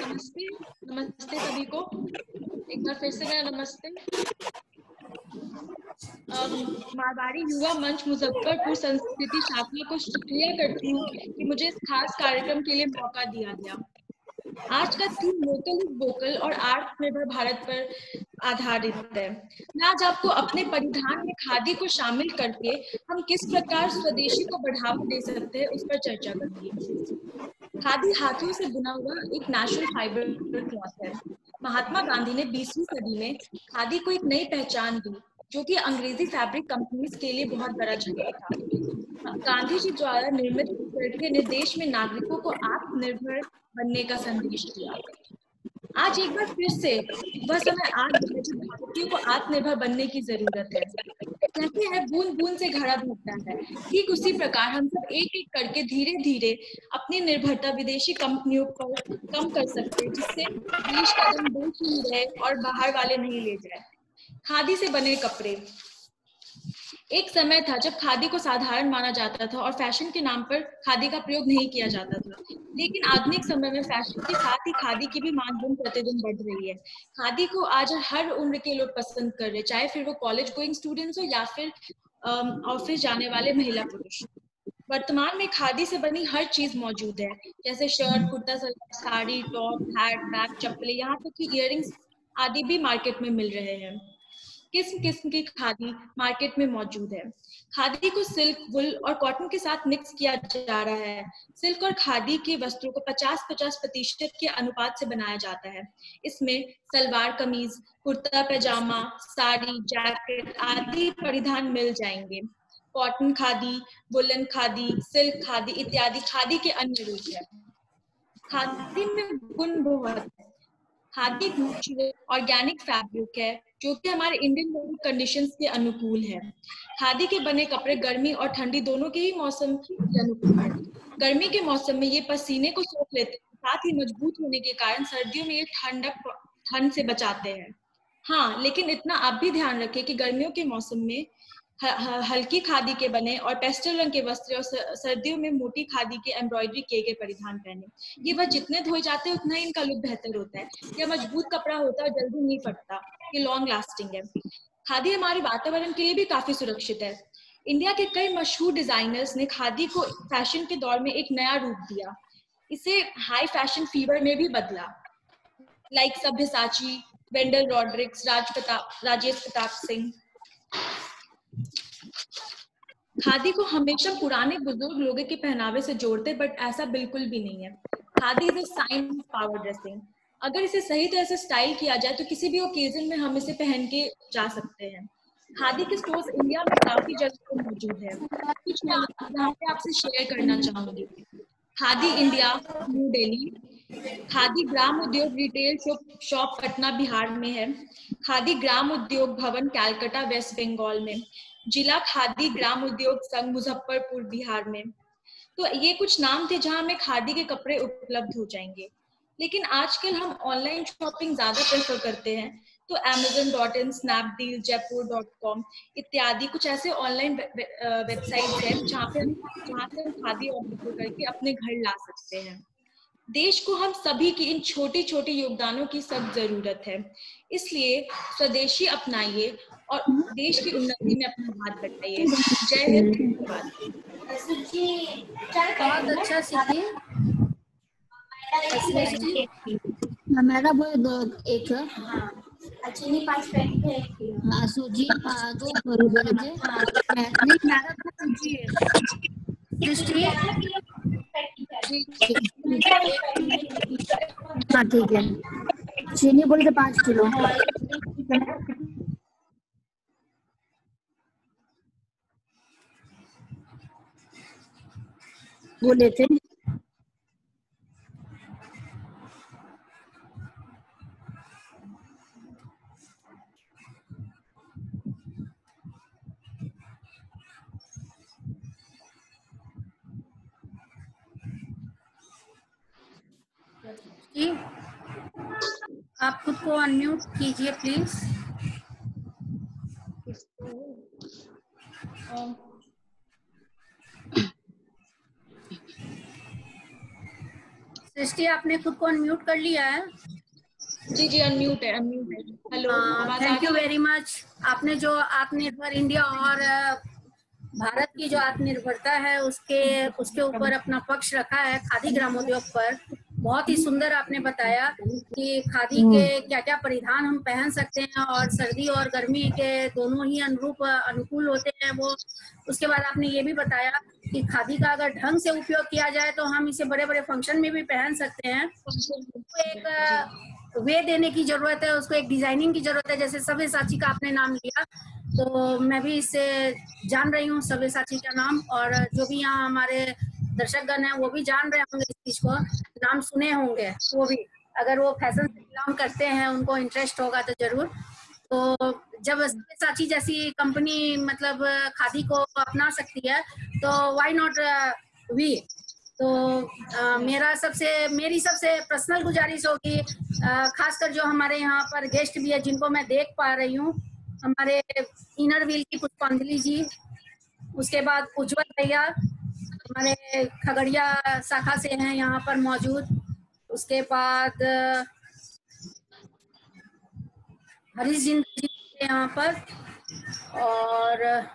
नमस्ते नमस्ते सभी को। एक बार फिर से मेरा नमस्ते। मारवाड़ी युवा मंच मुजफ्फरपुर संस्कृति शाखा को शुक्रिया करती हूँ कि मुझे इस खास कार्यक्रम के लिए मौका दिया गया। आज का थीम लोकल इज वोकल और आत्मनिर्भर भारत पर आधारित है। मैं आज आपको अपने परिधान में खादी को शामिल करके हम किस प्रकार स्वदेशी को बढ़ावा दे सकते हैं उस पर चर्चा करूंगी। खादी हाथों से बुना हुआ एक नेशनल फाइबर क्लॉथ है। महात्मा गांधी ने 20वीं सदी में खादी को एक नई पहचान दी, जो कि अंग्रेजी फैब्रिक कंपनीज के लिए बहुत बड़ा झटका था। गांधी जी द्वारा निर्मित चरखे ने देश में नागरिकों को आत्मनिर्भर बनने का संदेश दिया। आज एक बार फिर से वह समय आ गया है जब भारतीयों को आत्मनिर्भर बनने की जरूरत है। कहते हैं बूंद बूंद से घड़ा भरता है। ठीक उसी प्रकार हम सब एक एक करके धीरे धीरे अपनी निर्भरता विदेशी कंपनियों पर कम कर सकते हैं, जिससे देश कदम देश ही रहे और बाहर वाले नहीं ले जाए। खादी से बने कपड़े। एक समय था जब खादी को साधारण माना जाता था और फैशन के नाम पर खादी का प्रयोग नहीं किया जाता था। लेकिन आधुनिक समय में फैशन के साथ ही खादी की भी मांग दिन प्रतिदिन बढ़ रही है। खादी को आज हर उम्र के लोग पसंद कर रहे हैं, चाहे फिर वो कॉलेज गोइंग स्टूडेंट्स हो या फिर ऑफिस जाने वाले महिला पुरुष। वर्तमान में खादी से बनी हर चीज मौजूद है, जैसे shirt, kurta, salwar, sari, top, hat, bag, चप्पलें, यहाँ तक कि इयररिंग्स आदि भी मार्केट में मिल रहे हैं। किस्म किस्म की खादी मार्केट में मौजूद है। खादी को सिल्क, वुल और कॉटन के साथ मिक्स किया जा रहा है। सिल्क और खादी के वस्त्रों को 50-50% के अनुपात से बनाया जाता है। इसमें सलवार कमीज, कुर्ता पैजामा, साड़ी, जैकेट आदि परिधान मिल जाएंगे। Cotton khadi, woollen khadi, silk khadi इत्यादि खादी के अन्य रूप है। खादी में गुण बहुत है। खादी एक नेचुरल ऑर्गेनिक फैब्रिक है जो कि हमारे इंडियन कंडीशंस के अनुकूल है। खादी के बने कपड़े गर्मी और ठंडी दोनों के ही मौसम के अनुकूल है। गर्मी के मौसम में ये पसीने को सोख लेते हैं, साथ ही मजबूत होने के कारण सर्दियों में ये ठंड से बचाते हैं। हाँ, लेकिन इतना आप भी ध्यान रखें कि गर्मियों के मौसम में हल्की खादी के बने और पेस्टल रंग के वस्त्र और सर्दियों में मोटी खादी के एम्ब्रॉयडरी किए गए परिधान पहने। ये वह जितने धोए जाते हैं उतना ही इनका लुक बेहतर होता है। यह मजबूत कपड़ा होता है और जल्दी नहीं फटता। ये लॉन्ग लास्टिंग है। खादी हमारे वातावरण के लिए भी काफी सुरक्षित है। इंडिया के कई मशहूर डिजाइनर्स ने खादी को फैशन के दौर में एक नया रूप दिया। इसे हाई फैशन फीवर में भी बदला। लाइक सभ्यसाची, वेंडल रॉड्रिक्स, राजेश प्रताप सिंह। खादी को हमेशा पुराने बुजुर्ग लोगों के पहनावे से जोड़ते, बट ऐसा बिल्कुल भी नहीं है। Khadi is a sign of power dressing. अगर इसे सही तरह से स्टाइल किया जाए तो किसी भी ओकेजन में हम इसे पहन के जा सकते हैं। खादी के स्टोर्स इंडिया में काफी जगह पर मौजूद है। कुछ मैं यहाँ पे आपसे शेयर करना चाहूंगी। Khadi India, new Delhi. Khadi Gram Udyog retail shop Patna Bihar में है। खादी ग्राम उद्योग भवन कैलकाटा वेस्ट बंगाल में। जिला खादी ग्राम उद्योग संघ मुजफ्फरपुर बिहार में। तो ये कुछ नाम थे जहां हमें खादी के कपड़े उपलब्ध हो जाएंगे। लेकिन आजकल हम ऑनलाइन शॉपिंग ज्यादा प्रेफर करते हैं, तो amazon.in, स्नैपडील, जयपुर.com इत्यादि कुछ ऐसे ऑनलाइन वेबसाइट्स हैं जहाँ से हम खादी ऑर्डर करके अपने घर ला सकते हैं। देश को हम सभी की इन छोटी छोटी योगदानों की सख्त जरूरत है। इसलिए स्वदेशी अपनाइए और देश की उन्नति में अपना हाथ बटाइए। जय हिंद, धन्यवाद। बहुत अच्छा सीखिए। मेरा वो एक चीनी 5 पैकेट है। हाँ, सूजी 2 बोले थे। नहीं, मेरा तो सूजी है। हाँ ठीक है। चीनी बोले थे 5 किलो। बोले थे। आप खुद को अनम्यूट कीजिए प्लीज। सृष्टि, आपने खुद को अनम्यूट कर लिया है? जी जी, अनम्यूट है, अनम्यूट है। हेलो, आवाज आ थैंक यू रही है? Very much. आपने जो आत्मनिर्भर इंडिया और भारत की जो आत्मनिर्भरता है उसके ऊपर अपना पक्ष रखा है खादी ग्रामोद्योग पर। बहुत ही सुंदर आपने बताया कि खादी के क्या क्या परिधान हम पहन सकते हैं और सर्दी और गर्मी के दोनों ही अनुकूल होते हैं वो। उसके बाद आपने ये भी बताया कि खादी का अगर ढंग से उपयोग किया जाए तो हम इसे बड़े बड़े फंक्शन में भी पहन सकते हैं। तो एक वे देने की जरूरत है, उसको एक डिजाइनिंग की जरूरत है। जैसे सव्यसाची का आपने नाम लिया, तो मैं भी इससे जान रही हूँ सव्यसाची का नाम, और जो भी यहाँ हमारे दर्शकगण हैं वो भी जान रहे होंगे इस चीज को, नाम सुने होंगे वो भी, अगर वो फैशन से बिलोंग करते हैं, उनको इंटरेस्ट होगा तो जरूर। तो जब सव्यसाची जैसी कंपनी मतलब खादी को अपना सकती है तो व्हाई नॉट वी। तो मेरी सबसे पर्सनल गुजारिश होगी, खासकर जो हमारे यहाँ पर गेस्ट भी है जिनको मैं देख पा रही हूँ, हमारे इनर व्हील की पुष्पांजलि जी, उसके बाद उज्जवल भैया हमारे खगड़िया शाखा से हैं यहाँ पर मौजूद, उसके बाद हरीश जी यहाँ पर, और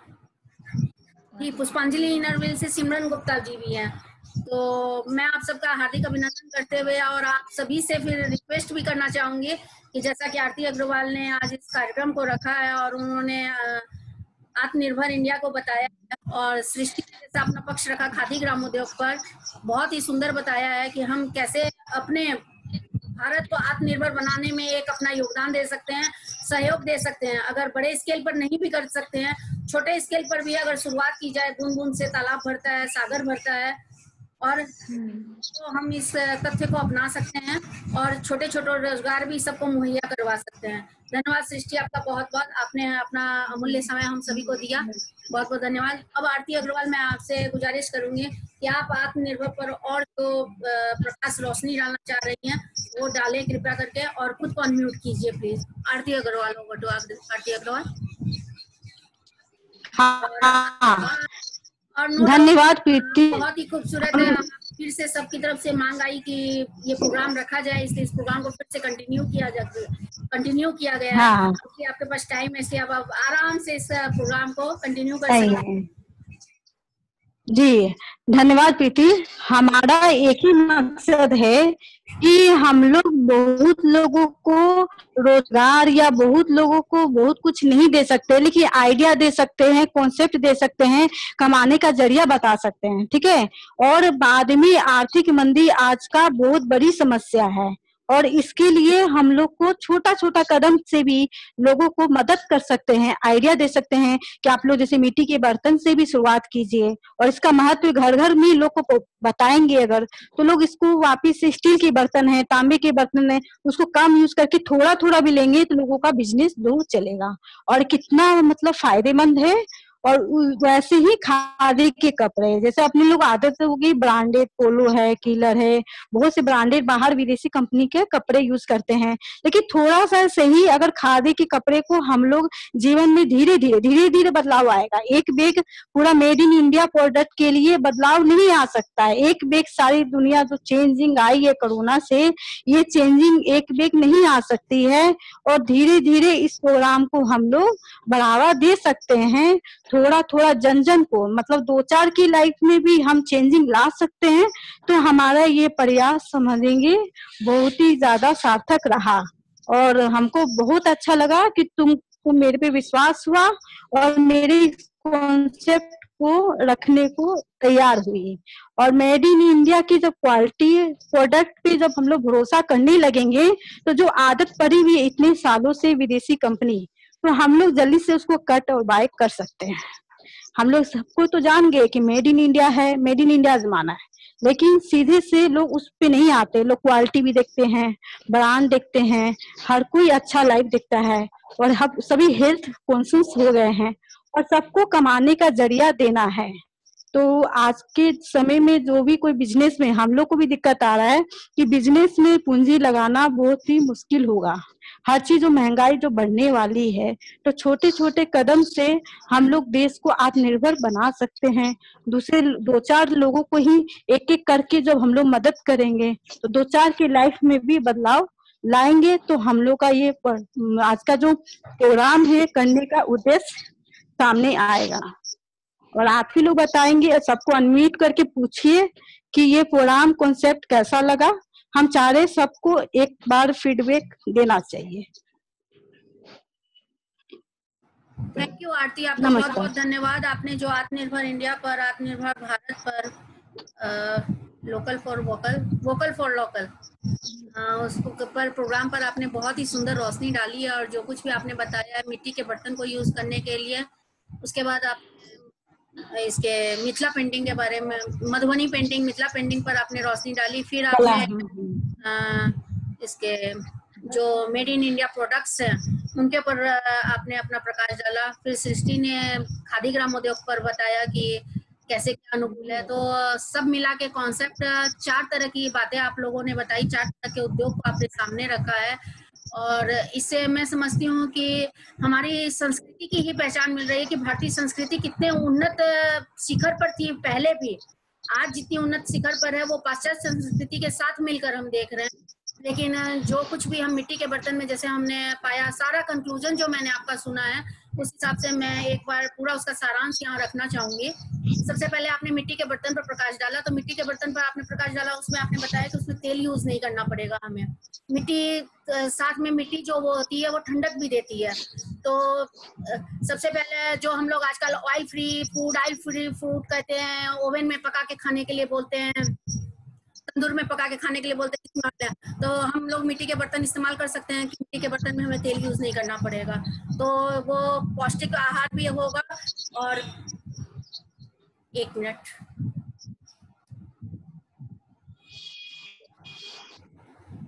पुष्पांजलि इनर व्हील से सिमरन गुप्ता जी भी हैं। तो मैं आप सबका हार्दिक अभिनंदन करते हुए और आप सभी से फिर रिक्वेस्ट भी करना चाहूंगी कि जैसा कि आरती अग्रवाल ने आज इस कार्यक्रम को रखा है और उन्होंने आत्मनिर्भर इंडिया को बताया और सृष्टि ने जैसा अपना पक्ष रखा खादी ग्रामोद्योग पर, बहुत ही सुंदर बताया है कि हम कैसे अपने भारत को आत्मनिर्भर बनाने में एक अपना योगदान दे सकते हैं, सहयोग दे सकते हैं। अगर बड़े स्केल पर नहीं भी कर सकते हैं, छोटे स्केल पर भी अगर शुरुआत की जाए, बूंद बूंद से तालाब भरता है, सागर भरता है, और तो हम इस तथ्य को अपना सकते हैं और छोटे छोटे रोजगार भी सबको मुहैया करवा सकते हैं। धन्यवाद सृष्टि, आपका बहुत बहुत, आपने अपना अमूल्य समय हम सभी को दिया, बहुत बहुत धन्यवाद। अब आरती अग्रवाल, मैं आपसे गुजारिश करूंगी कि आप आत्मनिर्भर पर और जो प्रकाश रोशनी डालना चाह रही हैं वो डालें कृपया करके, और खुद को अनम्यूट कीजिए please. Aarti Agarwal, over to Aarti Agarwal. और धन्यवाद प्रीति। बहुत ही खूबसूरत है, फिर से सबकी तरफ से मांग आई कि ये प्रोग्राम रखा जाए, इसलिए इस प्रोग्राम को फिर से कंटिन्यू किया गया है। क्योंकि आपके पास टाइम है, इसलिए अब आप आराम से इस प्रोग्राम को कंटिन्यू कर सकते हैं। जी धन्यवाद प्रीति। हमारा एक ही मकसद है कि हम लोग बहुत लोगों को रोजगार या बहुत लोगों को बहुत कुछ नहीं दे सकते, लेकिन आइडिया दे सकते हैं, कॉन्सेप्ट दे सकते हैं, कमाने का जरिया बता सकते हैं, ठीक है। और बाद में आर्थिक मंदी आज का बहुत बड़ी समस्या है, और इसके लिए हम लोग को छोटा छोटा कदम से भी लोगों को मदद कर सकते हैं, आइडिया दे सकते हैं कि आप लोग जैसे मिट्टी के बर्तन से भी शुरुआत कीजिए, और इसका महत्व घर घर में लोग को बताएंगे अगर, तो लोग इसको वापिस से स्टील के बर्तन है, तांबे के बर्तन है, उसको कम यूज करके थोड़ा थोड़ा भी लेंगे तो लोगों का बिजनेस दूर चलेगा। और कितना मतलब फायदेमंद है। और वैसे ही खादी के कपड़े, जैसे अपने लोग आदत होगी ब्रांडेड, पोलो है, किलर है, बहुत से ब्रांडेड बाहर विदेशी कंपनी के कपड़े यूज करते हैं, लेकिन थोड़ा सा सही अगर खादी के कपड़े को हम लोग जीवन में धीरे धीरे बदलाव आएगा। एक बैग पूरा मेड इन इंडिया प्रोडक्ट के लिए बदलाव नहीं आ सकता है। एक बैग सारी दुनिया जो चेंजिंग आई है कोरोना से, ये चेंजिंग एक बैग नहीं आ सकती है। और धीरे धीरे इस प्रोग्राम को हम लोग बढ़ावा दे सकते हैं, थोड़ा थोड़ा जन जन को, मतलब 2-4 की लाइफ में भी हम चेंजिंग ला सकते हैं। तो हमारा ये प्रयास समझेंगे बहुत ही ज्यादा सार्थक रहा, और हमको बहुत अच्छा लगा कि तुमको मेरे पे विश्वास हुआ और मेरे कॉन्सेप्ट को रखने को तैयार हुई। और मेड इन इंडिया की जब क्वालिटी प्रोडक्ट पे जब हम लोग भरोसा करने लगेंगे, तो जो आदत पड़ी हुई है इतने सालों से विदेशी कंपनी, तो हम लोग जल्दी से उसको कट और बाय कर सकते हैं। हम लोग सबको तो जान गए कि मेड इन इंडिया है, मेड इन इंडिया जमाना है, लेकिन सीधे से लोग उस पे नहीं आते। लोग क्वालिटी भी देखते हैं, ब्रांड देखते हैं, हर कोई अच्छा लाइफ देखता है, और हम सभी हेल्थ कॉन्शियस हो गए हैं, और सबको कमाने का जरिया देना है। तो आज के समय में जो भी कोई बिजनेस में हम लोग को भी दिक्कत आ रहा है कि बिजनेस में पूंजी लगाना बहुत ही मुश्किल होगा। हर चीज जो महंगाई जो बढ़ने वाली है, तो छोटे छोटे कदम से हम लोग देश को आत्मनिर्भर बना सकते हैं। दूसरे 2-4 लोगों को ही एक एक करके जब हम लोग मदद करेंगे तो 2-4 की लाइफ में भी बदलाव लाएंगे। तो हम लोग का ये आज का जो प्रोग्राम है करने का उद्देश्य सामने आएगा। और आप ही लोग बताएंगे, सबको अनम्यूट करके पूछिए कि ये प्रोग्राम कॉन्सेप्ट कैसा लगा। हम चाह रहे सबको एक बार फीडबैक देना चाहिए। थैंक यू आरती, आपका बहुत बहुत धन्यवाद। आपने जो आत्मनिर्भर इंडिया पर, आत्मनिर्भर भारत पर, local for vocal, vocal for local, उसको पर प्रोग्राम पर आपने बहुत ही सुंदर रोशनी डाली है। और जो कुछ भी आपने बताया है मिट्टी के बर्तन को यूज करने के लिए, उसके बाद आप इसके मिथिला पेंटिंग के बारे में, मधुबनी पेंटिंग, मिथिला पेंटिंग पर आपने रोशनी डाली। फिर आपने इसके जो मेड इन इंडिया प्रोडक्ट्स हैं उनके ऊपर आपने अपना प्रकाश डाला। फिर सृष्टि ने खादी ग्राम उद्योग पर बताया कि कैसे क्या अनुकूल है। तो सब मिला के कॉन्सेप्ट 4 तरह की बातें आप लोगों ने बताई, 4 तरह के उद्योग को आपने सामने रखा है। और इससे मैं समझती हूँ कि हमारी संस्कृति की ही पहचान मिल रही है कि भारतीय संस्कृति कितने उन्नत शिखर पर थी पहले भी, आज जितनी उन्नत शिखर पर है वो पाश्चात्य संस्कृति के साथ मिलकर हम देख रहे हैं। लेकिन जो कुछ भी हम मिट्टी के बर्तन में जैसे हमने पाया, सारा कंक्लूजन जो मैंने आपका सुना है उस हिसाब से मैं एक बार पूरा उसका सारांश यहाँ रखना चाहूंगी। सबसे पहले आपने मिट्टी के बर्तन पर प्रकाश डाला, तो मिट्टी के बर्तन पर आपने प्रकाश डाला, उसमें आपने बताया कि उसमें तेल यूज नहीं करना पड़ेगा हमें। मिट्टी साथ में मिट्टी जो वो होती है वो ठंडक भी देती है। तो सबसे पहले जो हम लोग आजकल ऑयल फ्री फूड कहते हैं, ओवन में पका के खाने के लिए बोलते हैं, तंदूर में पका के खाने के लिए बोलते हैं, तो हम लोग मिट्टी के बर्तन इस्तेमाल कर सकते हैं कि मिट्टी के बर्तन में हमें तेल यूज नहीं करना पड़ेगा। तो वो पौष्टिक आहार भी होगा। और 1 मिनट,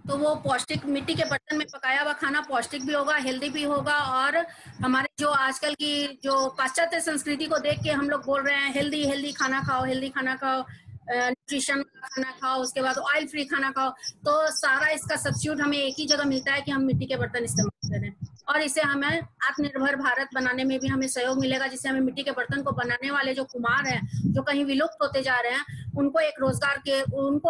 तो वो पौष्टिक, मिट्टी के बर्तन में पकाया हुआ खाना पौष्टिक भी होगा, हेल्दी भी होगा। और हमारे जो आजकल की जो पाश्चात्य संस्कृति को देख के हम लोग बोल रहे हैं हेल्दी खाना खाओ, हेल्दी खाना खाओ, न्यूट्रिशन का खाना खाओ, उसके बाद ऑयल फ्री खाना खाओ, तो सारा इसका सब्स्टिट्यूट हमें एक ही जगह मिलता है कि हम मिट्टी के बर्तन इस्तेमाल करें। और इससे हमें आत्मनिर्भर भारत बनाने में भी हमें सहयोग मिलेगा, जिससे हमें मिट्टी के बर्तन को बनाने वाले जो कुम्हार हैं जो कहीं विलुप्त होते जा रहे हैं उनको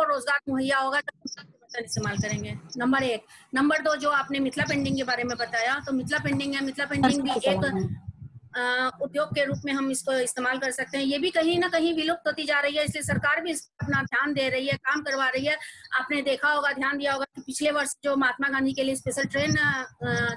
रोजगार मुहैया होगा, बर्तन इस्तेमाल करेंगे। नंबर 1। नंबर 2, जो आपने मिथिला पेंटिंग के बारे में बताया, तो मिथिला पेंटिंग है, मिथिला पेंटिंग भी एक उद्योग के रूप में हम इसको इस्तेमाल कर सकते हैं। ये भी कहीं ना कहीं विलुप्त होती जा रही है, इसलिए सरकार भी इस पर अपना ध्यान दे रही है, काम करवा रही है। आपने देखा होगा, ध्यान दिया होगा कि पिछले वर्ष जो महात्मा गांधी के लिए स्पेशल ट्रेन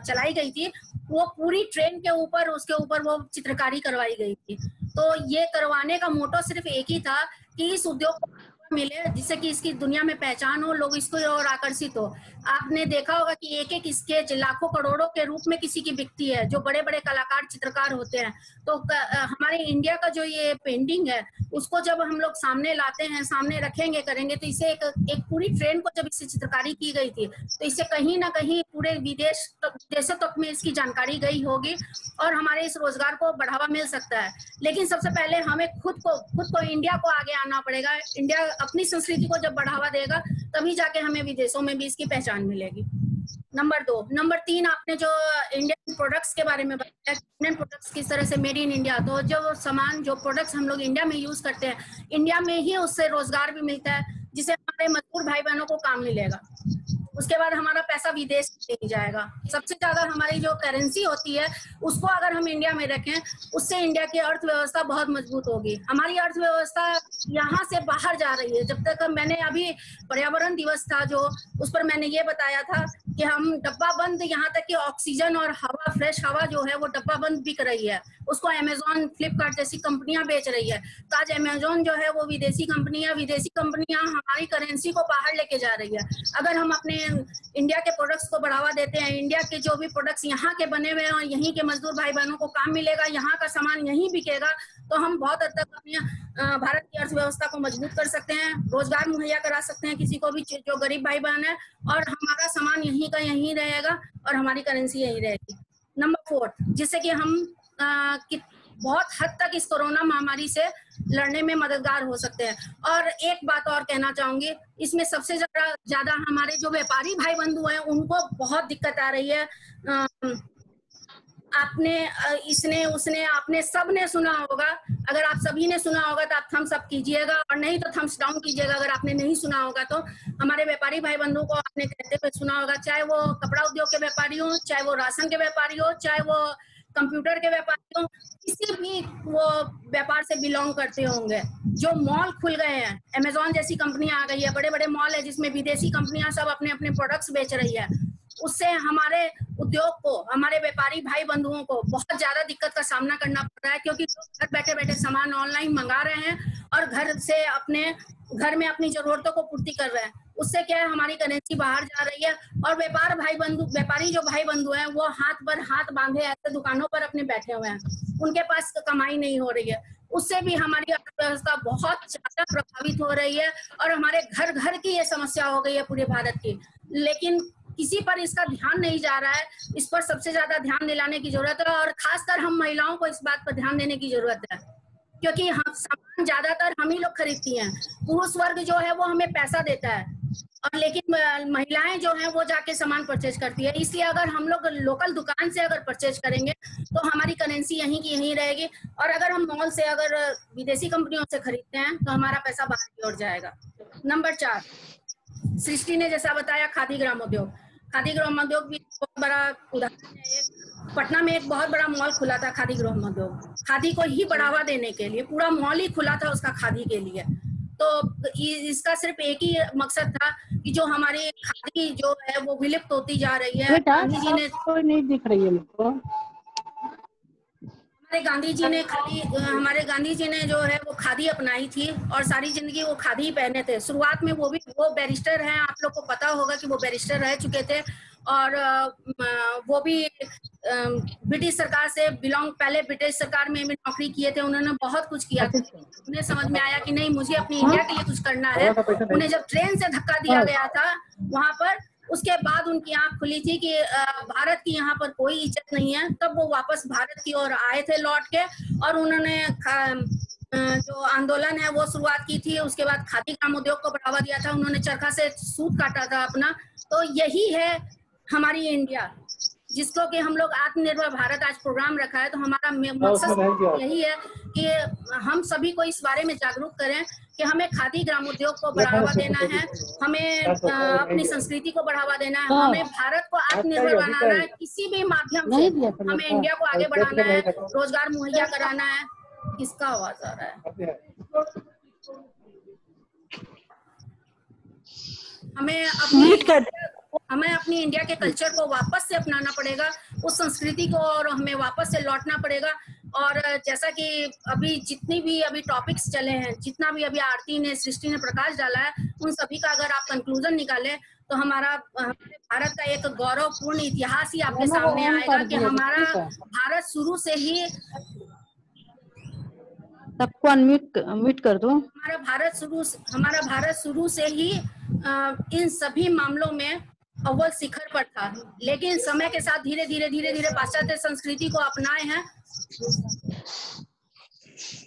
चलाई गई थी, वो पूरी ट्रेन के ऊपर, उसके ऊपर वो चित्रकारी करवाई गई थी। तो ये करवाने का मोटो सिर्फ एक ही था कि इस उद्योग को मिले, जिससे कि इसकी दुनिया में पहचान हो, लोग इसको और आकर्षित हो। आपने देखा होगा कि एक एक स्केच लाखों करोड़ों के रूप में किसी की बिकती है, जो बड़े बड़े कलाकार चित्रकार होते हैं। तो हमारे इंडिया का जो ये पेंटिंग है उसको जब हम लोग सामने लाते हैं, सामने रखेंगे, करेंगे, तो इसे एक पूरी ट्रेन को जब इससे चित्रकारी की गई थी तो इससे कहीं ना कहीं पूरे विदेशों तक में इसकी जानकारी गई होगी और हमारे इस रोजगार को बढ़ावा मिल सकता है। लेकिन सबसे पहले हमें खुद को इंडिया को आगे आना पड़ेगा। इंडिया अपनी संस्कृति को जब बढ़ावा देगा तभी जाके हमें विदेशों में भी इसकी पहचान मिलेगी। नंबर 2। नंबर 3, आपने जो इंडियन प्रोडक्ट्स के बारे में बताया, इंडियन प्रोडक्ट्स किस तरह से मेड इन इंडिया, तो जो सामान, जो प्रोडक्ट्स हम लोग इंडिया में यूज करते हैं, इंडिया में ही उससे रोजगार भी मिलता है, जिससे हमारे मजदूर भाई बहनों को काम मिलेगा। उसके बाद हमारा पैसा विदेश नहीं जाएगा। सबसे ज्यादा हमारी जो करेंसी होती है उसको अगर हम इंडिया में रखें, उससे इंडिया की अर्थव्यवस्था बहुत मजबूत होगी। हमारी अर्थव्यवस्था यहाँ से बाहर जा रही है। जब तक मैंने अभी पर्यावरण दिवस था जो, उस पर मैंने ये बताया था कि हम डब्बा बंद, यहाँ तक कि ऑक्सीजन और हवा, फ्रेश हवा जो है वो डब्बा बंद बिक रही है, उसको अमेजोन, फ्लिपकार्ट जैसी कंपनियां बेच रही है। तो आज अमेजोन जो है वो विदेशी कंपनियां हमारी करेंसी को बाहर लेके जा रही है। अगर हम अपने इंडिया के प्रोडक्ट्स को बढ़ावा देते हैं, इंडिया के जो भी प्रोडक्ट्स यहाँ के बने हुए हैं और यहीं के मजदूर भाई बहनों को काम मिलेगा, यहाँ का सामान यहीं बिकेगा, तो हम बहुत हद तक अपनी भारत की अर्थव्यवस्था को मजबूत कर सकते हैं, रोजगार मुहैया करा सकते हैं किसी को भी जो गरीब भाई बहन है, और हमारा सामान यहीं का यहीं रहेगा और हमारी करेंसी यहीं रहेगी। नंबर 4, जिससे कि हम बहुत हद तक इस कोरोना महामारी से लड़ने में मददगार हो सकते हैं। और एक बात और कहना चाहूंगी, इसमें सबसे ज्यादा हमारे जो व्यापारी भाई बंधु हैं उनको बहुत दिक्कत आ रही है। आपने इसने उसने आपने सबने सुना होगा, अगर आप सभी ने सुना होगा तो आप थम्स अप कीजिएगा, और नहीं तो थम्स डाउन कीजिएगा अगर आपने नहीं सुना होगा। तो हमारे व्यापारी भाई बंधुओं को आपने कहते हुए सुना होगा, चाहे वो कपड़ा उद्योग के व्यापारी हो, चाहे वो राशन के व्यापारी हो, चाहे वो कंप्यूटर के व्यापारी हो, किसी भी वो व्यापार से बिलोंग करते होंगे। जो मॉल खुल गए हैं, अमेजोन जैसी कंपनियां आ गई है, बड़े बड़े मॉल है जिसमें विदेशी कंपनियां सब अपने अपने प्रोडक्ट्स बेच रही है, उससे हमारे उद्योग को, हमारे व्यापारी भाई बंधुओं को बहुत ज्यादा दिक्कत का सामना करना पड़ रहा है, क्योंकि लोग घर बैठे बैठे सामान ऑनलाइन मंगा रहे हैं और घर से अपने घर में अपनी जरूरतों को पूर्ति कर रहे हैं। उससे क्या है, हमारी करेंसी बाहर जा रही है, और व्यापारी जो भाई बंधु हैं वो हाथ पर हाथ बांधे ऐसे दुकानों पर अपने बैठे हुए हैं, उनके पास कमाई नहीं हो रही है। उससे भी हमारी अर्थव्यवस्था बहुत ज्यादा प्रभावित हो रही है, और हमारे घर घर की ये समस्या हो गई है पूरे भारत की। लेकिन किसी पर इसका ध्यान नहीं जा रहा है, इस पर सबसे ज्यादा ध्यान दिलाने की जरूरत है, और खासकर हम महिलाओं को इस बात पर ध्यान देने की जरूरत है, क्योंकि हम सामान ज्यादातर हम ही लोग खरीदती हैं। पुरुष वर्ग जो है वो हमें पैसा देता है, और लेकिन महिलाएं जो हैं वो जाके सामान परचेज करती है। इसलिए अगर हम लोग लोकल दुकान से अगर परचेज करेंगे तो हमारी करेंसी यहीं की यहीं रहेगी, और अगर हम मॉल से अगर विदेशी कंपनियों से खरीदते हैं तो हमारा पैसा बाहर की ओर जाएगा। नंबर 4, सृष्टि ने जैसा बताया, खादी ग्राम उद्योग। खादी ग्राम उद्योग भी बहुत बड़ा उदाहरण है। पटना में एक बहुत बड़ा मॉल खुला था खादी ग्राम उद्योग, खादी को ही बढ़ावा देने के लिए पूरा मॉल ही खुला था उसका खादी के लिए। तो इसका सिर्फ एक ही मकसद था कि जो हमारी खादी जो है वो विलुप्त होती जा रही है। गांधी जी ने कोई नहीं दिख रही है मुझको। हमारे गांधी जी ने जो है वो खादी अपनाई थी, और सारी जिंदगी वो खादी ही पहने थे। शुरुआत में वो बैरिस्टर हैं, आप लोग को पता होगा कि वो बैरिस्टर रह चुके थे, और वो भी ब्रिटिश सरकार से पहले ब्रिटिश सरकार में भी नौकरी किए थे। उन्होंने बहुत कुछ किया था। उन्हें समझ में आया कि नहीं, मुझे अपनी इंडिया के लिए कुछ करना है। उन्हें जब ट्रेन से धक्का दिया गया था वहां पर, उसके बाद उनकी आंख खुली थी कि भारत की यहाँ पर कोई इज्जत नहीं है। तब वो वापस भारत की ओर आए थे लौट के, और उन्होंने जो आंदोलन है वो शुरुआत की थी। उसके बाद खादी ग्राम उद्योग को बढ़ावा दिया था, उन्होंने चरखा से सूत काटा था अपना। तो यही है हमारी इंडिया, जिसको कि हम लोग आत्मनिर्भर भारत आज प्रोग्राम रखा है। तो हमारा मकसद यही है कि हम सभी को इस बारे में जागरूक करें कि हमें खादी ग्राम उद्योग को बढ़ावा देना है, हमें अपनी संस्कृति को बढ़ावा देना है, हमें भारत को आत्मनिर्भर बनाना है। किसी भी माध्यम से हमें इंडिया को आगे बढ़ाना है, रोजगार मुहैया कराना है। किसका आवाज आ रहा है? हमें अपनी इंडिया के कल्चर को वापस से अपनाना पड़ेगा, उस संस्कृति को, और हमें वापस से लौटना पड़ेगा। और जैसा कि अभी जितनी भी अभी टॉपिक्स चले हैं, जितना भी अभी आरती ने, सृष्टि ने प्रकाश डाला है, उन सभी का अगर आप कंक्लूजन निकालें तो हमारे भारत का एक गौरवपूर्ण इतिहास ही आपके सामने आएगा कि हमारा भारत शुरू से ही, सबको अनम्यूट कर दो। हमारा भारत शुरू से ही इन सभी मामलों में अव्वल शिखर पर था, लेकिन समय के साथ धीरे धीरे पाश्चात्य संस्कृति को अपनाए हैं।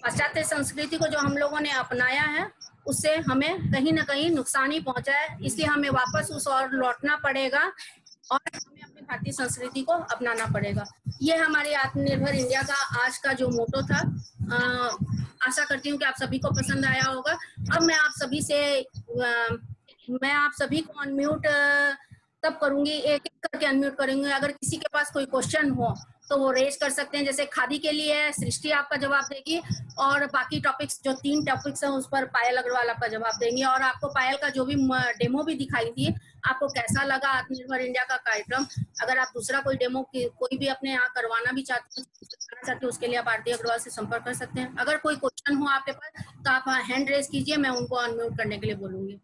पाश्चात्य संस्कृति को जो हम लोगों ने अपनाया है, उससे हमें कहीं ना कहीं नुकसान ही पहुंचा है। इसलिए हमें वापस उस ओर लौटना पड़ेगा, और हमें अपनी भारतीय संस्कृति को अपनाना पड़ेगा। ये हमारे आत्मनिर्भर इंडिया का आज का जो मोटो था। आशा करती हूँ कि आप सभी को पसंद आया होगा। अब मैं आप सभी को अनम्यूट तब करूंगी, एक एक करके अनम्यूट करूंगी। अगर किसी के पास कोई क्वेश्चन हो तो वो रेज कर सकते हैं। जैसे खादी के लिए सृष्टि आपका जवाब देगी, और बाकी टॉपिक्स जो 3 टॉपिक्स हैं उस पर पायल अग्रवाल आपका जवाब देंगे। और आपको पायल का जो भी डेमो भी दिखाई थी, आपको कैसा लगा आत्मनिर्भर इंडिया का कार्यक्रम? अगर आप दूसरा कोई डेमो कोई भी अपने यहाँ करवाना भी चाहते हो, उसके लिए आप आरती अग्रवाल से संपर्क कर सकते हैं। अगर कोई क्वेश्चन हो आपके पास तो आप हैंड रेज कीजिए, मैं उनको अनम्यूट करने के लिए बोलूंगी।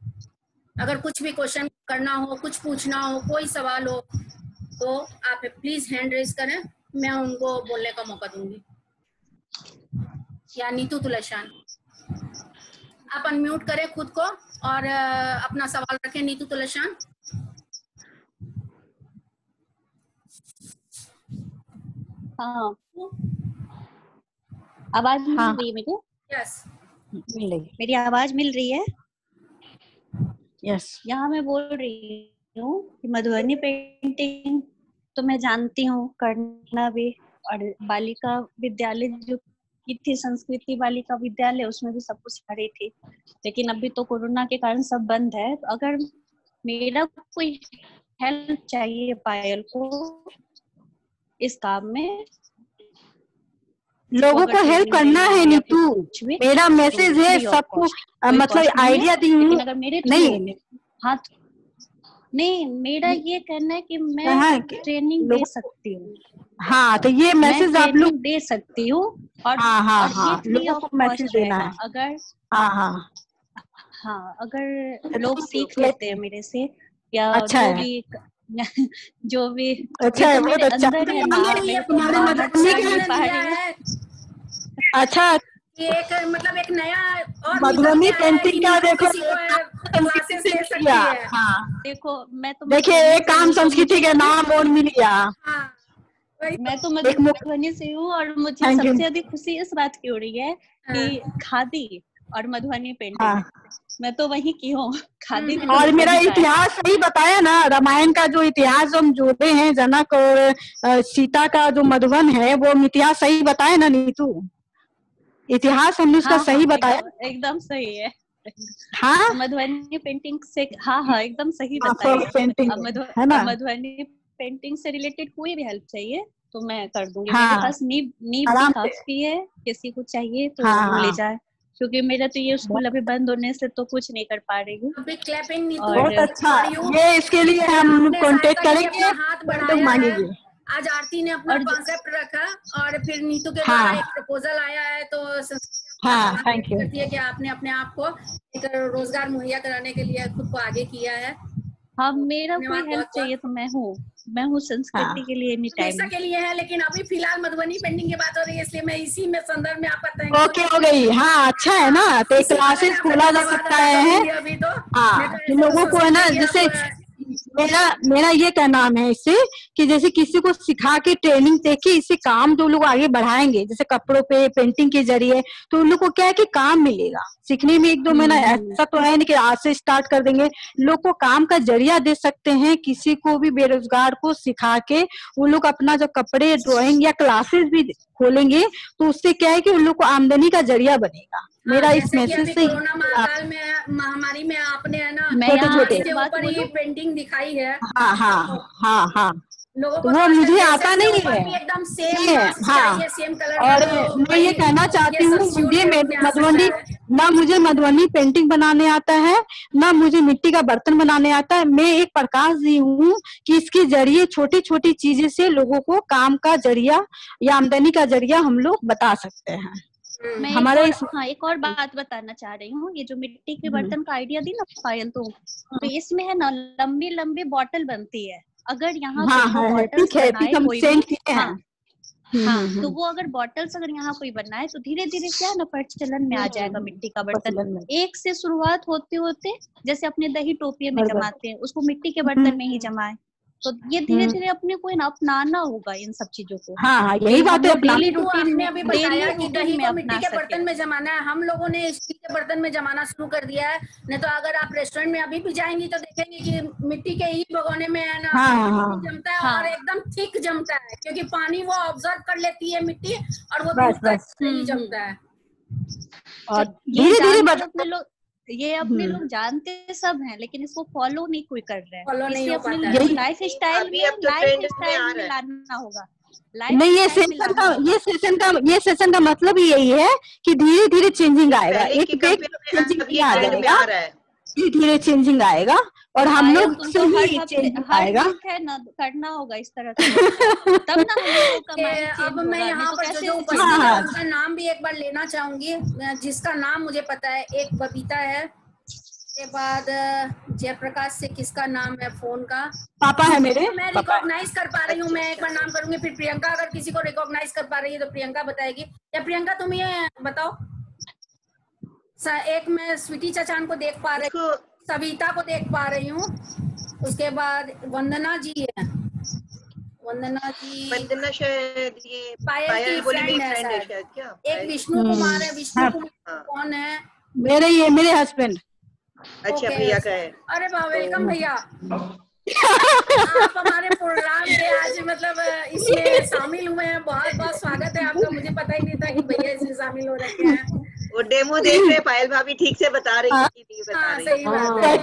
अगर कुछ भी क्वेश्चन करना हो, कुछ पूछना हो, कोई सवाल हो, तो आप प्लीज हैंड रेज करें, मैं उनको बोलने का मौका दूंगी। या नीतू तुलशान, आप अनम्यूट करें खुद को और अपना सवाल रखें। नीतू तुलशान। हाँ, आवाज मिल हाँ। रही है मेरे को? यस, मिल रही। मेरी आवाज मिल रही है? यस। यहाँ मैं बोल रही हूँ कि मधुबनी पेंटिंग तो मैं जानती हूँ करना भी, और बालिका विद्यालय जो की थी, संस्कृति बालिका विद्यालय, उसमें भी सब कुछ सिखा रही थी, लेकिन अभी तो कोरोना के कारण सब बंद है। तो अगर मेरा कोई हेल्प चाहिए पायल को इस काम में, लोगों को हेल्प करना है नीतू, मेरा मैसेज है सबको, मतलब आइडिया दी हूँ। लेकिन अगर मेरे नहीं हाँ नहीं, मेरा ये कहना है कि मैं हाँ, ट्रेनिंग दे सकती हूँ। हाँ, तो ये मैसेज आप लोग दे सकती हूँ, और हाँ हाँ और हाँ, ये फ्री लोगों ऑफ को मैसेज कॉस्ट देना रहेगा। है। अगर हाँ अगर लोग सीख लेते हैं मेरे से, या अच्छा जो है। भी जो भी अच्छा ये है, तो बहुत मेरे अच्छा। अंदर है ना, तो ये मैं तो बहुत बाहर अच्छा से नहीं निर्णय पा लिया रही हूँ। है अच्छा, कि एक मतलब एक नया और मधुबनी पेंटिंग का देखो क्लासेस ले सकती है। हाँ, देखो मैं तो देखिए एक काम संस्कृति के नाम और मिल गया। हाँ, वही मैं तो एक मधुबनी से हूँ, और मुझे Thank you. सबसे अधिक खुशी इस बात की हो रही है कि खादी और मधुबनी पेंटिंग, हाँ। मैं तो वही की हूँ। खादी भी और मेरा मधुबनी का है। इतिहास सही बताया ना, रामायण का जो इतिहास हम जोड़े हैं, जनक और सीता का जो मधुबन है, वो इतिहास सही बताया ना नीतू, इतिहास हमने उसका सही बताया। एकदम सही है। हाँ, मधुबनी पेंटिंग से हाँ एकदम सही हाँ, बताया। पेंटिंग है ना। मधुबनी पेंटिंग से रिलेटेड कोई भी हेल्प चाहिए तो मैं कर दूंगी। हाँ, मेरे पास नीब भी आराम से। काफी है, किसी को चाहिए तो हाँ, ले जाए, क्योंकि मेरा तो ये स्कूल अभी बंद होने से तो कुछ नहीं कर पा रही हूँ। क्लैपिंग नीतू, बहुत अच्छा, ये इसके लिए हम कांटेक्ट करेंगे, हाथ तो बढ़ाया मांगेंगे। आज आरती ने अपना कॉन्सेप्ट रखा, और फिर नीतू के हाँ। द्वारा एक प्रपोजल आया है, तो हाँ, थैंक यू। करती है कि आपने अपने आप को एक रोजगार मुहैया कराने के लिए खुद को आगे किया है। हाँ, मेरा कोई हेल्प चाहिए तो मैं हूँ संस्कृति के लिए एनी टाइम के लिए है, लेकिन अभी फिलहाल मधुबनी पेंटिंग की बात हो रही है, इसलिए मैं इसी में संदर्भ में आपका थैंक ओके हो गई। हाँ, अच्छा है ना, तो क्लासेस खोला जा सकता है। अभी तो हाँ, कि लोगों को है ना, जैसे मेरा ये क्या नाम है इससे, कि जैसे किसी को सिखा के ट्रेनिंग देके इससे काम जो लोग आगे बढ़ाएंगे, जैसे कपड़ों पे पेंटिंग के जरिए, तो उन लोग को क्या है कि काम मिलेगा सीखने में। 1-2 महीना ऐसा तो है नहीं कि आज से स्टार्ट कर देंगे, लोग को काम का जरिया दे सकते हैं। किसी को भी बेरोजगार को सिखा के वो लोग अपना जो कपड़े ड्राइंग या क्लासेस भी खोलेंगे, तो उससे क्या है कि उन लोग को आमदनी का जरिया बनेगा। मेरा इस मैसेज से कोरोना महामारी में आपने है ना छोटे-छोटे इसके ऊपर ये पेंटिंग दिखाई है। हाँ हाँ हाँ हाँ, लोगों तो वो मुझे आता नहीं है। एकदम सेम हाँ, सेम कलर। और मैं ये कहना चाहती हूँ, मुझे मधुबनी पेंटिंग बनाने आता है, ना मुझे मिट्टी का बर्तन बनाने आता है। मैं एक प्रकाश दी हूँ कि इसके जरिए छोटी छोटी चीजें से लोगों को काम का जरिया या आमदनी का जरिया हम लोग बता सकते हैं। मैं हमारा एक और बात बताना चाह रही हूँ। ये जो मिट्टी के बर्तन का आइडिया दी ना पायल, तो इसमें है ना लंबी लंबी बॉटल बनती है। अगर यहाँ बॉटल्स बनाए कोई भी, हाँ, तो वो अगर बॉटल्स अगर यहाँ कोई बनाए तो धीरे धीरे क्या है ना प्रचलन में आ जाएगा मिट्टी का बर्तन। एक से शुरुआत होते होते, जैसे अपने दही टोपिये में जमाते हैं, उसको मिट्टी के बर्तन में ही जमाए, तो ये धीरे धीरे अपने को अपनाना होगा इन सब चीजों को। हाँ, यही बात है। डेली रूटीन में अभी बताया कि दही को मिट्टी के बर्तन में जमाना है, हम लोगों ने स्टील के बर्तन में जमाना शुरू कर दिया है। नहीं तो अगर आप रेस्टोरेंट में अभी भी जाएंगी तो देखेंगे कि मिट्टी के ही भगोने में है ना जमता है, और एकदम थिक जमता है, क्योंकि पानी वो ऑब्जर्व कर लेती है मिट्टी, और वो नहीं जमता है। और धीरे धीरे ये अपने लोग जानते सब हैं, लेकिन इसको फॉलो नहीं कोई कर रहा है। फॉलो नहीं हो पाता है। लाइफ स्टाइल में लाना होगा। नहीं, ये सेशन का मतलब ही यही है कि धीरे धीरे चेंजिंग आएगा। एक चेंजिंग आ जाएगा, धीरे चेंजिंग आएगा, और हम लोग से ही चेंजिंग आएगा। है ना, करना होगा इस तरह से, तब ना हम लोगों का। अब मैं यहाँ पर जो उपस्थित है उनका नाम भी एक बार लेना चाहूंगी, जिसका नाम मुझे पता है। एक बबीता है, के बाद जयप्रकाश से किसका नाम है फोन का, पापा है मेरे। मैं रिकॉग्नाइज कर पा रही हूँ, मैं एक बार नाम करूंगी, फिर प्रियंका अगर किसी को रिकॉग्नाइज कर पा रही है तो प्रियंका बताएगी। या प्रियंका तुम ये बताओ। एक मैं स्वीटी चाचान को देख पा रही हूँ, सविता को देख पा रही हूँ, उसके बाद वंदना जी है, वंदना जी, वंदना शायद ये पायल की बोली मेरी फ्रेंड है फ्रेंड है शायद। शायद। क्या एक विष्णु कुमार है, विष्णु कुमार कौन है? मेरे हस्बैंड। अच्छा, ओके, भैया का है। अरे वाह, वेलकम भैया। आप हमारे प्रोग्राम के आज मतलब इसमें शामिल हुए हैं, बहुत बहुत स्वागत है आपका। मुझे पता ही नहीं था कि भैया इसमें शामिल हो रखे हैं। वो डेमो देख रहे हैं, पायल भाभी ठीक से बता रही थी कि नहीं बता हाँ, रही। सही बात है।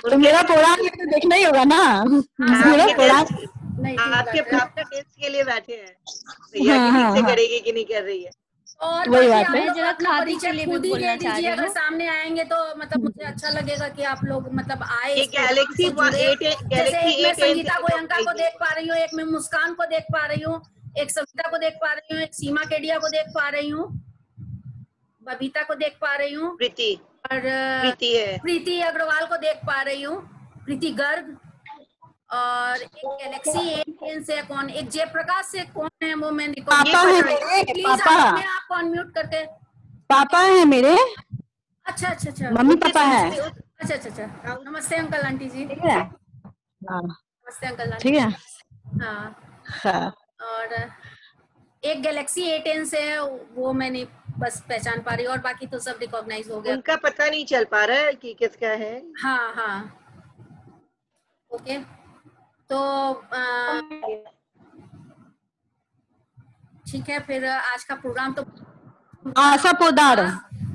तो मेरा प्रोग्राम तो देखना ही होगा ना। मेरा प्रोग्राम आपके आपका टेस्ट के लिए बैठे हैं भैया की ठीक से करेगी कि नहीं कर रही है। और वही बाकी बात है। आप लोग जरा अपना खादी परिचय के लिए खुद भी ही बोलना दे चाह दीजिए। रही अगर हूँ। सामने आएंगे तो मतलब मुझे अच्छा लगेगा कि आप लोग मतलब आए ये इस प्रोग्राम से जुड़े। जैसे एक मैं संगीता गोयंका को देख पा रही हूँ, एक मैं मुस्कान को देख पा रही हूँ, एक सविता को देख पा रही हूँ, एक सीमा केडिया को देख पा रही हूँ, बबीता को देख पा रही हूँ, प्रीति और है, प्रीति अग्रवाल को देख पा रही हूँ, प्रीति गर्ग, और एक गैलेक्सी एलियन से कौन, एक जयप्रकाश से कौन है वो मैं पापा है मेरे, प्लीज पापा अपने आप को अनम्यूट करके। पापा है मेरे, अच्छा अच्छा अच्छा, मम्मी पापा है। अच्छा अच्छा अच्छा, नमस्ते अंकल आंटी जी। ठीक है, नमस्ते अंकल आंटी। ठीक है। हाँ, और एक गैलेक्सी A10 से है, वो मैंने बस पहचान पा रही हूँ, और बाकी तो सब रिकॉग्नाइज हो गया। उनका पता नहीं चल पा रहा है कि किसका है। हाँ हाँ, ओके। तो ठीक है, फिर आज का प्रोग्राम तो आशा पोदार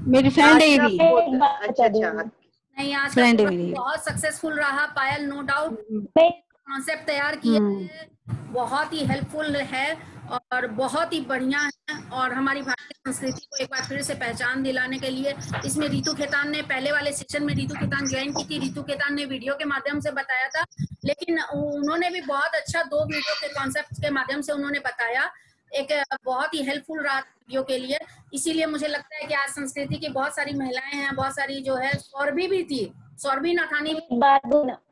मेरी फ्रेंड है भी। अच्छा अच्छा, नहीं, आज का प्रोग्राम बहुत सक्सेसफुल रहा पायल, नो डाउट। कॉन्सेप्ट तैयार किया है, बहुत ही हेल्पफुल है और बहुत ही बढ़िया है, और हमारी भारतीय संस्कृति को एक बार फिर से पहचान दिलाने के लिए इसमें रितु खेतान ने पहले वाले सेशन में रितु खेतान ज्वाइन की थी। रितु खेतान ने वीडियो के माध्यम से बताया था, लेकिन उन्होंने भी बहुत अच्छा 2 वीडियो के कॉन्सेप्ट के माध्यम से उन्होंने बताया, एक बहुत ही हेल्पफुल रहा वीडियो के लिए। इसीलिए मुझे लगता है कि आज संस्कृति की बहुत सारी महिलाएं हैं, बहुत सारी जो है सौरभी भी थी, सौरभी नाथानी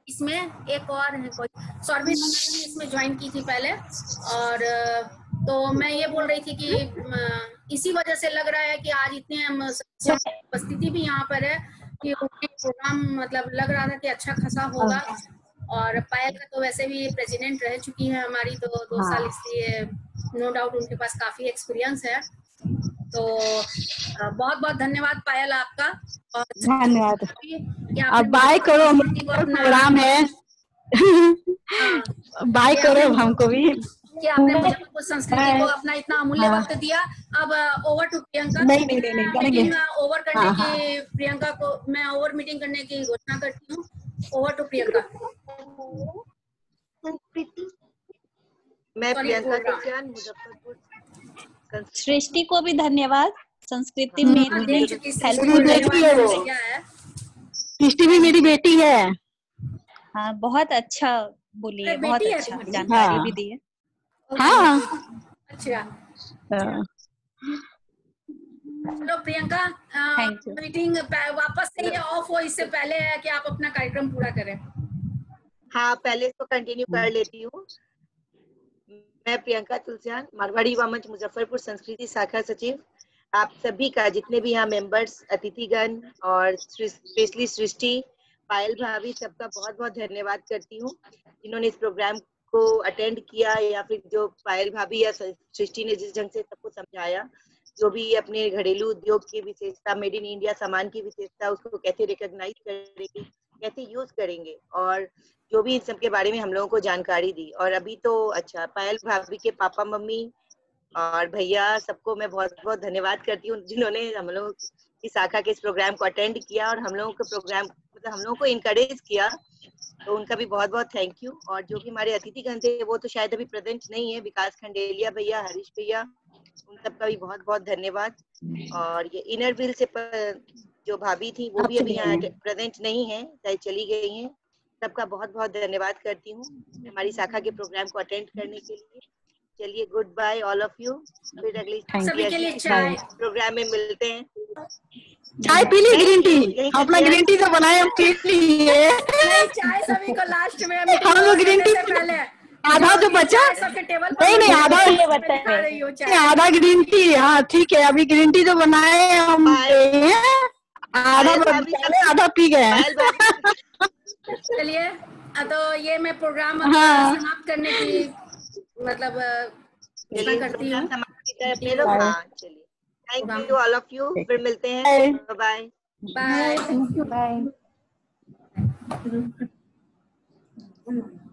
इसमें, एक और है कोई, सौरभी नाथानी ने इसमें ज्वाइन की थी पहले। और तो मैं ये बोल रही थी कि इसी वजह से लग रहा है कि आज इतने उपस्थिति भी यहाँ पर है कि प्रोग्राम मतलब लग रहा था कि अच्छा खासा होगा। और पायल का तो वैसे भी प्रेसिडेंट रह चुकी है हमारी, तो 2 साल, इसलिए नो डाउट उनके पास काफी एक्सपीरियंस है। तो बहुत बहुत धन्यवाद पायल आपका, और धन्यवाद। अब बाय करो, प्रोग्राम है। बाय करो हमको भी कि आपने मुजफ्फरपुर संस्कृति को अपना इतना अमूल्य वक्त दिया। अब over to Priyanka. Meeting over करने की, प्रियंका को मैं ओवर मीटिंग करने की घोषणा करती हूँ। Over to Priyanka. मैं प्रियंका तुलसियान, मुजफ्फरपुर। सृष्टि को भी धन्यवाद, संस्कृति में सृष्टि भी मेरी बेटी है। हाँ, बहुत अच्छा बोली है, बहुत अच्छा जानकारी भी दी है। हाँ, अच्छा, चलो प्रियंका, मीटिंग वापस से ये ऑफ हो, इससे पहले है कि आप अपना कार्यक्रम पूरा करें। हाँ, पहले इसको कंटिन्यू कर लेती हूँ। मैं प्रियंका तुलसियान, मारवाड़ी युवा मंच मुजफ्फरपुर संस्कृति शाखा सचिव, आप सभी का, जितने भी यहाँ मेंबर्स, अतिथिगण और स्पेशली सृष्टि, पायल भाभी, सबका बहुत बहुत धन्यवाद करती हूँ जिन्होंने इस प्रोग्राम को अटेंड किया, या फिर जो पायल भाभी या सृष्टि ने जिस ढंग से सबको समझाया, जो भी अपने घरेलू उद्योग की विशेषता, मेड इन इंडिया सामान की विशेषता, उसको कैसे रिकॉग्नाइज करेंगे, कैसे यूज करेंगे, और जो भी इन सब के बारे में हम लोगों को जानकारी दी। और अभी तो अच्छा, पायल भाभी के पापा मम्मी और भैया सबको मैं बहुत बहुत धन्यवाद करती हूँ जिन्होंने हम लोग की शाखा के इस प्रोग्राम को अटेंड किया और हम लोगों को प्रोग्राम मतलब हम लोगों को इनकरेज किया, तो उनका भी बहुत बहुत थैंक यू। और जो कि हमारे अतिथिगण थे वो तो शायद अभी प्रेजेंट नहीं है, विकास खंडेलिया भैया, हरीश भैया, उन सबका भी बहुत बहुत धन्यवाद। और ये इनर व्हील से जो भाभी थी वो भी अभी यहाँ प्रेजेंट नहीं है, शायद चली गई हैं। सबका बहुत बहुत धन्यवाद करती हूँ हमारी शाखा के प्रोग्राम को अटेंड करने के लिए। चलिए, good bye all of you, फिर अगली प्रोग्राम में मिलते हैं। चाय पी ली, ग्रीन टी, अपना ग्रीन टी तो बनाए, हम पी लिए। चाय सभी को लास्ट में, हम लोग ग्रीन टी पहले आधा जो बचा, नहीं आधा ग्रीन टी। हाँ ठीक है, अभी ग्रीन टी जो बनाए हम आधा पी गए। चलिए तो ये मैं प्रोग्राम हाँ। समाप्त करने की मतलब घोषणा करती हूँ। हाँ चलिए, thank you all of you, फिर मिलते हैं, बाय बाय। बाय।